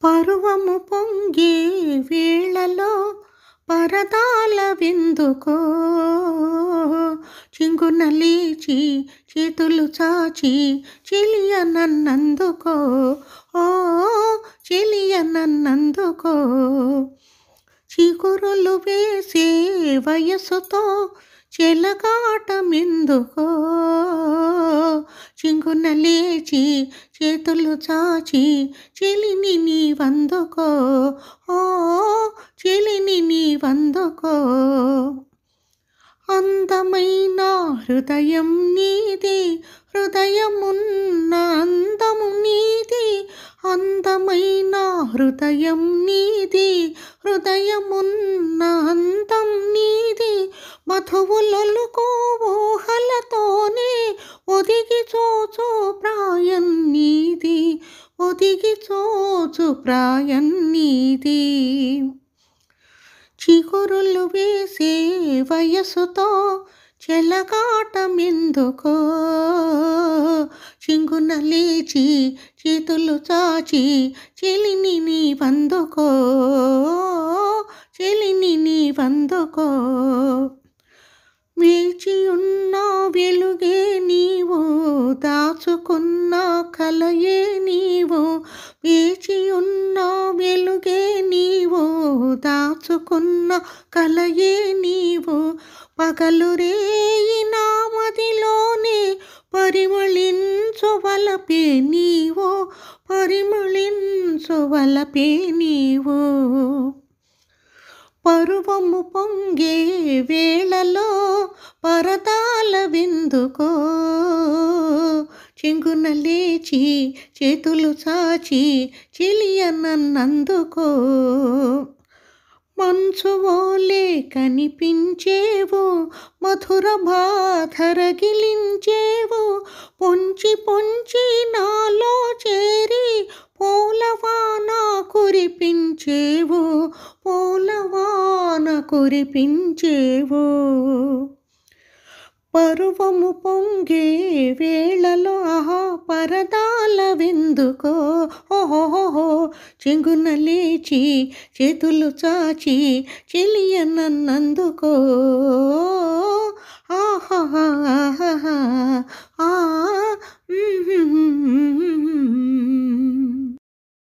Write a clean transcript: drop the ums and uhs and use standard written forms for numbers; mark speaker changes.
Speaker 1: పరువము పొంగే వేళలో పరదాల విందుకో చింగున లేచి చేతులు చాచి చెలియ నన్నందుకో ఓ చెలియ నన్నందుకో చిగురులు వేసే వయసుతో చెలగాటమెందుకో చింగున లేచి చేతులు చాచి చెలిని నీవందుకో ఓ చెలిని నీవందుకో అందమైన హృదయం నీది హృదయమున్న అందము నీది అందమైన హృదయం నీది హృదయమున్న అందం నీది మధువులొలుకో ఊహలతోనే ఒదిగి చోచు ప్రాయం నీది ఒదిగి చోచు ప్రాయం నీది చిగురులు వేసే వయసుతో చెలగాటమెందుకో చింగున లేచి చేతులు చాచి చెలిని నీవందుకో చెలిని నీవందుకో వేచి ఉన్న వెలుగే నీవు దాచుకున్న కలయే నీవు వేచి ఉన్న వెలుగే నీవు దాచుకున్న కలయే నీవు పగలు రేయి నా మదిలోనే పరిమళించు వలపే నీవు పరిమళించు వలపే నీవు పరువము పొంగే వేళలో పరదాల విందుకో చింగున లేచి చేతులు చాచి చెలియ నన్నందుకో మంచువోలే కనిపించేవు మధుర బాధరగిలించేవు పొంచి పొంచి నాలో చేరి పూలవాన కురిపించేవు పూలవాన కురిపించేవు పరువము పొంగే వేళలో ఆహా పరదాల విందుకో ఓహోహో చింగున లేచి చేతులు చాచి చెలియ నన్నందుకో ఆహా